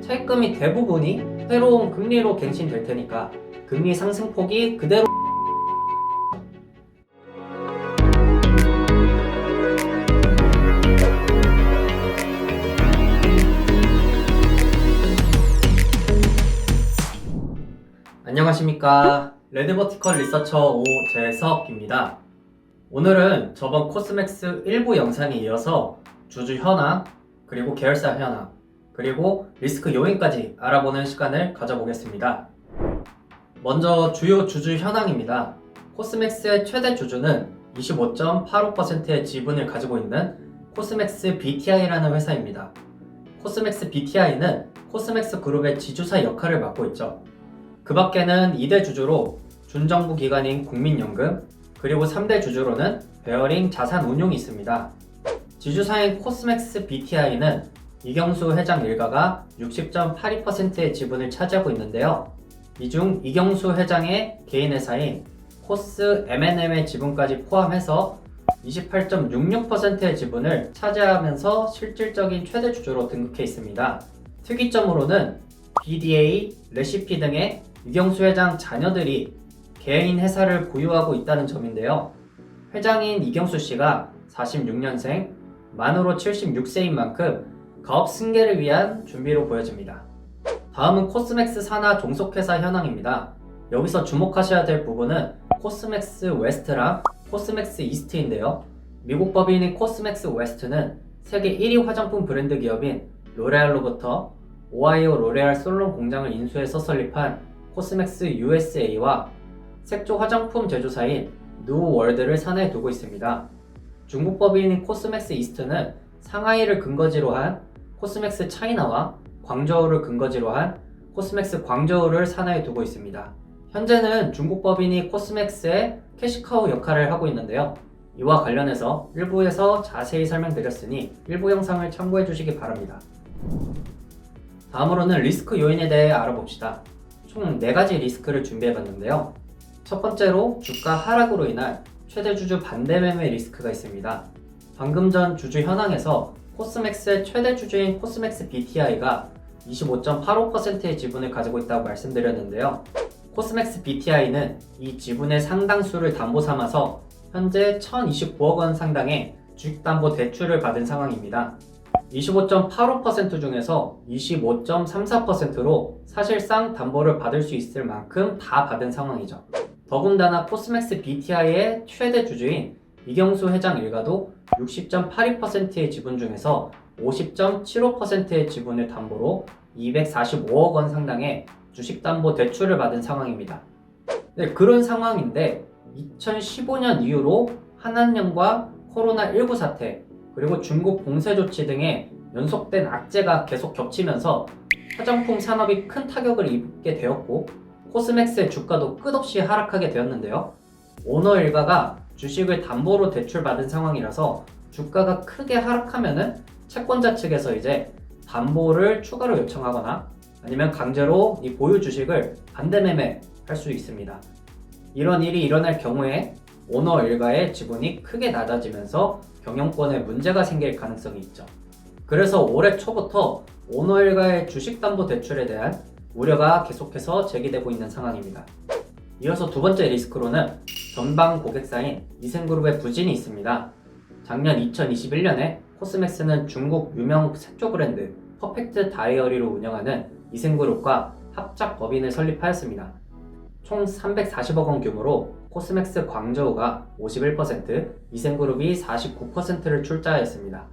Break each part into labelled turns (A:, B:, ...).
A: 차입금이 대부분이 새로운 금리로 갱신될 테니까 금리 상승폭이 그대로. 안녕하십니까. 레드버티컬 리서처 오재석입니다. 오늘은 저번 코스맥스 1부 영상에 이어서 주주 현황, 그리고 계열사 현황, 그리고 리스크 요인까지 알아보는 시간을 가져보겠습니다. 먼저 주요 주주 현황입니다. 코스맥스의 최대 주주는 25.85%의 지분을 가지고 있는 코스맥스 BTI라는 회사입니다. 코스맥스 BTI는 코스맥스 그룹의 지주사 역할을 맡고 있죠. 그 밖에는 2대 주주로 준정부 기관인 국민연금, 그리고 3대 주주로는 베어링 자산운용이 있습니다. 지주사인 코스맥스 BTI는 이경수 회장 일가가 60.82%의 지분을 차지하고 있는데요. 이 중 이경수 회장의 개인 회사인 코스 M&M의 지분까지 포함해서 28.66%의 지분을 차지하면서 실질적인 최대 주주로 등극해 있습니다. 특이점으로는 BDA, 레시피 등의 이경수 회장 자녀들이 개인 회사를 보유하고 있다는 점인데요. 회장인 이경수 씨가 46년생, 만으로 76세인 만큼 가업 승계를 위한 준비로 보여집니다. 다음은 코스맥스 산하 종속회사 현황입니다. 여기서 주목하셔야 될 부분은 코스맥스 웨스트랑 코스맥스 이스트인데요. 미국 법인인 코스맥스 웨스트는 세계 1위 화장품 브랜드 기업인 로레알로부터 오하이오 로레알 솔론 공장을 인수해서 설립한 코스맥스 USA와 색조 화장품 제조사인 누월드를 산하에 두고 있습니다. 중국 법인인 코스맥스 이스트는 상하이를 근거지로 한 코스맥스 차이나와 광저우를 근거지로 한 코스맥스 광저우를 산하에 두고 있습니다. 현재는 중국 법인이 코스맥스의 캐시카우 역할을 하고 있는데요. 이와 관련해서 일부에서 자세히 설명드렸으니 일부 영상을 참고해 주시기 바랍니다. 다음으로는 리스크 요인에 대해 알아봅시다. 총 4가지 리스크를 준비해봤는데요. 첫 번째로 주가 하락으로 인한 최대 주주 반대 매매 리스크가 있습니다. 방금 전 주주 현황에서 코스맥스의 최대 주주인 코스맥스 BTI가 25.85%의 지분을 가지고 있다고 말씀드렸는데요. 코스맥스 BTI는 이 지분의 상당수를 담보 삼아서 현재 1,029억 원 상당의 주식담보 대출을 받은 상황입니다. 25.85% 중에서 25.34%로 사실상 담보를 받을 수 있을 만큼 다 받은 상황이죠. 더군다나 코스맥스 BTI의 최대 주주인 이경수 회장 일가도 60.82%의 지분 중에서 50.75%의 지분을 담보로 245억 원 상당의 주식담보 대출을 받은 상황입니다. 네, 그런 상황인데 2015년 이후로 한한령과 코로나19 사태, 그리고 중국 봉쇄 조치 등의 연속된 악재가 계속 겹치면서 화장품 산업이 큰 타격을 입게 되었고 코스맥스의 주가도 끝없이 하락하게 되었는데요. 오너 일가가 주식을 담보로 대출받은 상황이라서 주가가 크게 하락하면은 채권자 측에서 이제 담보를 추가로 요청하거나 아니면 강제로 이 보유 주식을 반대 매매할 수 있습니다. 이런 일이 일어날 경우에 오너 일가의 지분이 크게 낮아지면서 경영권에 문제가 생길 가능성이 있죠. 그래서 올해 초부터 오너 일가의 주식담보대출에 대한 우려가 계속해서 제기되고 있는 상황입니다. 이어서 두 번째 리스크로는 전방 고객사인 이센그룹의 부진이 있습니다. 작년 2021년에 코스맥스는 중국 유명 색조 브랜드 퍼펙트 다이어리로 운영하는 이센그룹과 합작 법인을 설립하였습니다. 총 340억 원 규모로 코스맥스 광저우가 51%, 이센그룹이 49%를 출자하였습니다.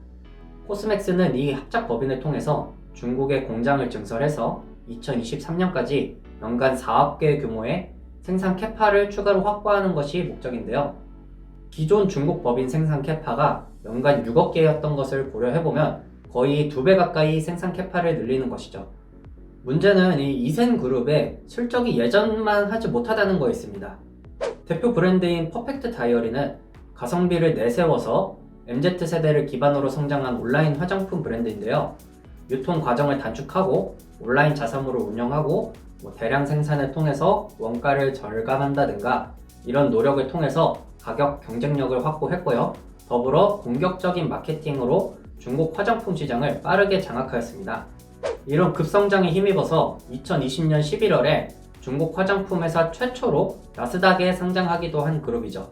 A: 코스맥스는 이 합작 법인을 통해서 중국에 공장을 증설해서 2023년까지 연간 4억 개 규모의 생산 캐파를 추가로 확보하는 것이 목적인데요. 기존 중국 법인 생산 캐파가 연간 6억 개였던 것을 고려해보면 거의 2배 가까이 생산 캐파를 늘리는 것이죠. 문제는 이 이센그룹의 실적이 예전만 하지 못하다는 거에 있습니다. 대표 브랜드인 퍼펙트 다이어리는 가성비를 내세워서 MZ세대를 기반으로 성장한 온라인 화장품 브랜드인데요. 유통 과정을 단축하고 온라인 자사몰을 운영하고 대량 생산을 통해서 원가를 절감한다든가 이런 노력을 통해서 가격 경쟁력을 확보했고요. 더불어 공격적인 마케팅으로 중국 화장품 시장을 빠르게 장악하였습니다. 이런 급성장에 힘입어서 2020년 11월에 중국 화장품 회사 최초로 나스닥에 상장하기도 한 그룹이죠.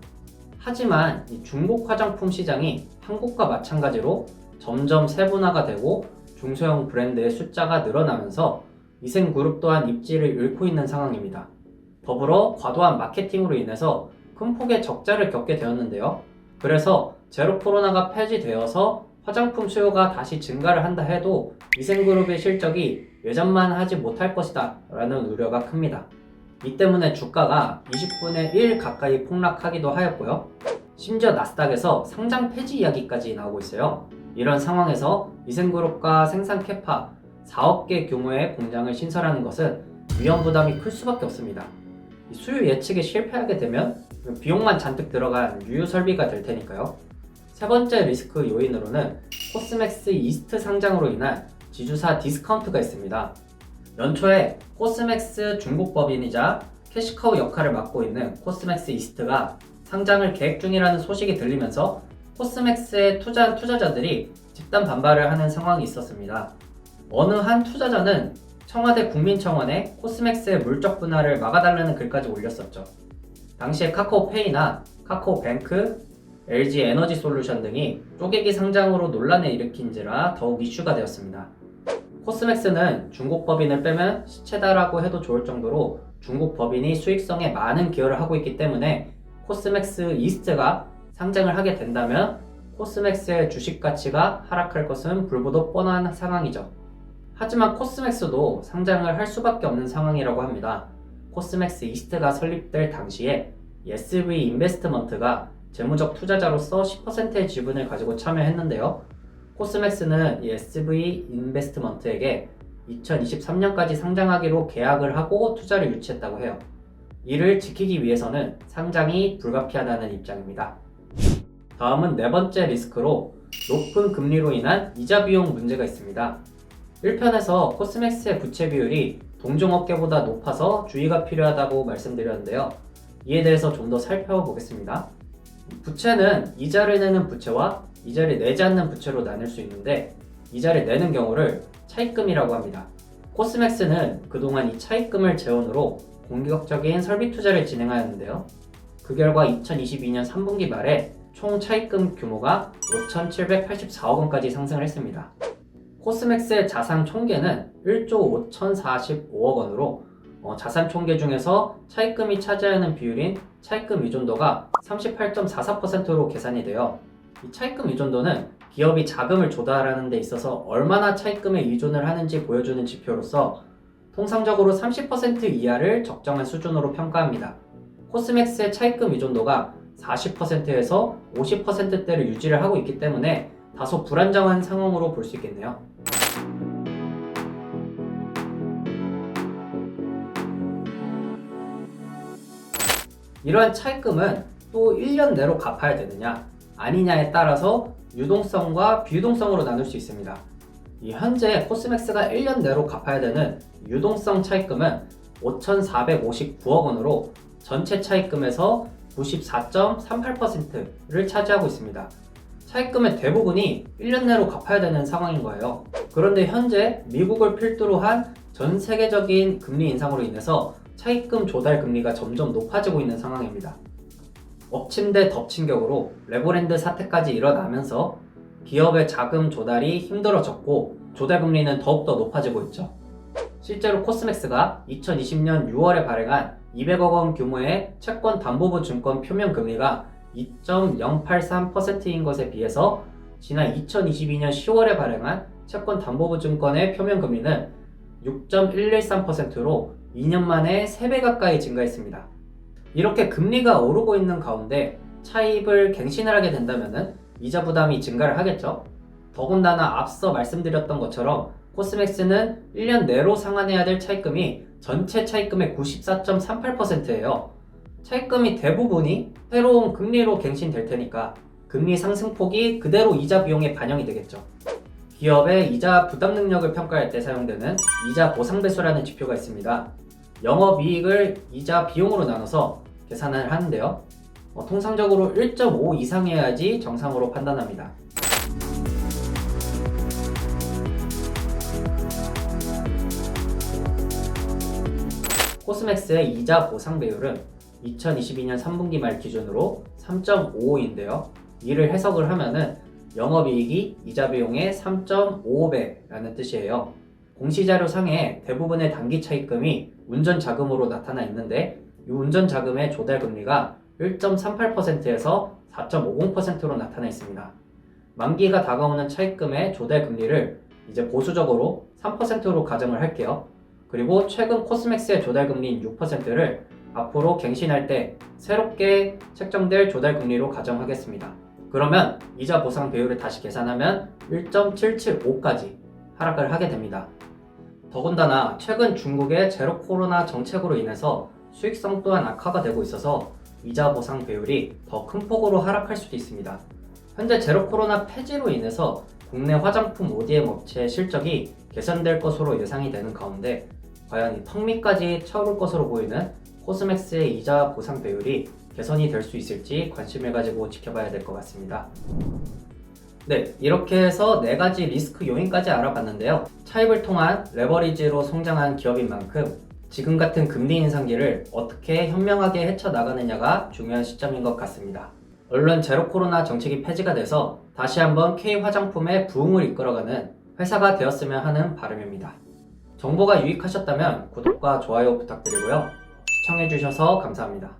A: 하지만 이 중국 화장품 시장이 한국과 마찬가지로 점점 세분화가 되고 중소형 브랜드의 숫자가 늘어나면서 이센그룹 또한 입지를 잃고 있는 상황입니다. 더불어 과도한 마케팅으로 인해서 큰 폭의 적자를 겪게 되었는데요. 그래서 제로 코로나가 폐지되어서 화장품 수요가 다시 증가를 한다 해도 이센그룹의 실적이 예전만 하지 못할 것이다 라는 우려가 큽니다. 이 때문에 주가가 20분의 1 가까이 폭락하기도 하였고요. 심지어 나스닥에서 상장 폐지 이야기까지 나오고 있어요. 이런 상황에서 이센그룹과 생산 캐파 4억 개 규모의 공장을 신설하는 것은 위험 부담이 클 수밖에 없습니다. 수요 예측에 실패하게 되면 비용만 잔뜩 들어간 유효 설비가 될 테니까요. 세 번째 리스크 요인으로는 코스맥스 이스트 상장으로 인한 지주사 디스카운트가 있습니다. 연초에 코스맥스 중국 법인이자 캐시카우 역할을 맡고 있는 코스맥스 이스트가 상장을 계획 중이라는 소식이 들리면서 코스맥스에 투자한 투자자들이 집단 반발을 하는 상황이 있었습니다. 어느 한 투자자는 청와대 국민청원에 코스맥스의 물적 분할을 막아달라는 글까지 올렸었죠. 당시에 카카오페이나 카카오뱅크, LG 에너지 솔루션 등이 쪼개기 상장으로 논란을 일으킨지라 더욱 이슈가 되었습니다. 코스맥스는 중국 법인을 빼면 시체다라고 해도 좋을 정도로 중국 법인이 수익성에 많은 기여를 하고 있기 때문에 코스맥스 이스트가 상장을 하게 된다면 코스맥스의 주식 가치가 하락할 것은 불보듯 뻔한 상황이죠. 하지만 코스맥스도 상장을 할 수밖에 없는 상황이라고 합니다. 코스맥스 이스트가 설립될 당시에 SV 인베스트먼트가 재무적 투자자로서 10%의 지분을 가지고 참여했는데요. 코스맥스는 이 SV 인베스트먼트에게 2023년까지 상장하기로 계약을 하고 투자를 유치했다고 해요. 이를 지키기 위해서는 상장이 불가피하다는 입장입니다. 다음은 네 번째 리스크로 높은 금리로 인한 이자 비용 문제가 있습니다. 1편에서 코스맥스의 부채 비율이 동종업계보다 높아서 주의가 필요하다고 말씀드렸는데요. 이에 대해서 좀 더 살펴보겠습니다. 부채는 이자를 내는 부채와 이자를 내지 않는 부채로 나눌 수 있는데 이자를 내는 경우를 차입금이라고 합니다. 코스맥스는 그동안 이 차입금을 재원으로 공격적인 설비 투자를 진행하였는데요. 그 결과 2022년 3분기 말에 총 차입금 규모가 5,784억 원까지 상승을 했습니다. 코스맥스의 자산 총계는 1조 5,045억 원으로 자산 총계 중에서 차입금이 차지하는 비율인 차입금 의존도가 38.44%로 계산이 돼요. 이 차입금 의존도는 기업이 자금을 조달하는 데 있어서 얼마나 차입금에 의존을 하는지 보여주는 지표로서 통상적으로 30% 이하를 적정한 수준으로 평가합니다. 코스맥스의 차입금 의존도가 40%에서 50%대를 유지를 하고 있기 때문에 다소 불안정한 상황으로 볼 수 있겠네요. 이러한 차입금은 또 1년 내로 갚아야 되느냐 아니냐에 따라서 유동성과 비유동성으로 나눌 수 있습니다. 현재 코스맥스가 1년 내로 갚아야 되는 유동성 차입금은 5,459억 원으로 전체 차입금에서 94.38%를 차지하고 있습니다. 차입금의 대부분이 1년 내로 갚아야 되는 상황인 거예요. 그런데 현재 미국을 필두로 한 전 세계적인 금리 인상으로 인해서 차입금 조달 금리가 점점 높아지고 있는 상황입니다. 엎친 데 덮친 격으로 레버랜드 사태까지 일어나면서 기업의 자금 조달이 힘들어졌고 조달 금리는 더욱더 높아지고 있죠. 실제로 코스맥스가 2020년 6월에 발행한 200억 원 규모의 채권 담보부 증권 표면 금리가 2.083%인 것에 비해서 지난 2022년 10월에 발행한 채권 담보부 증권의 표면 금리는 6.113%로 2년 만에 3배 가까이 증가했습니다. 이렇게 금리가 오르고 있는 가운데 차입을 갱신을 하게 된다면 이자 부담이 증가를 하겠죠. 더군다나 앞서 말씀드렸던 것처럼 코스맥스는 1년 내로 상환해야 될 차입금이 전체 차입금의 94.38%예요. 차입금이 대부분이 새로운 금리로 갱신될 테니까 금리 상승폭이 그대로 이자 비용에 반영이 되겠죠. 기업의 이자 부담 능력을 평가할 때 사용되는 이자 보상 배수라는 지표가 있습니다. 영업이익을 이자 비용으로 나눠서 계산을 하는데요. 통상적으로 1.5 이상이어야지 정상으로 판단합니다. 코스맥스의 이자 보상 배율은 2022년 3분기 말 기준으로 3.55인데요. 이를 해석을 하면은 영업이익이 이자 비용의 3.55배라는 뜻이에요. 공시자료상에 대부분의 단기 차입금이 운전자금으로 나타나 있는데 이 운전자금의 조달금리가 1.38%에서 4.50%로 나타나 있습니다. 만기가 다가오는 차입금의 조달금리를 이제 보수적으로 3%로 가정을 할게요. 그리고 최근 코스맥스의 조달금리인 6%를 앞으로 갱신할 때 새롭게 책정될 조달금리로 가정하겠습니다. 그러면 이자 보상 배율을 다시 계산하면 1.775까지 하락을 하게 됩니다. 더군다나 최근 중국의 제로 코로나 정책으로 인해서 수익성 또한 악화가 되고 있어서 이자 보상 배율이 더 큰 폭으로 하락할 수도 있습니다. 현재 제로 코로나 폐지로 인해서 국내 화장품 ODM 업체의 실적이 개선될 것으로 예상이 되는 가운데 과연 이 턱 밑까지 차오를 것으로 보이는 코스맥스의 이자 보상 배율이 개선이 될 수 있을지 관심을 가지고 지켜봐야 될 것 같습니다. 네, 이렇게 해서 4가지 리스크 요인까지 알아봤는데요. 차입을 통한 레버리지로 성장한 기업인 만큼 지금 같은 금리 인상기를 어떻게 현명하게 헤쳐나가느냐가 중요한 시점인 것 같습니다. 얼른 제로 코로나 정책이 폐지가 돼서 다시 한번 K화장품의 부흥을 이끌어가는 회사가 되었으면 하는 바람입니다. 정보가 유익하셨다면 구독과 좋아요 부탁드리고요. 시청해주셔서 감사합니다.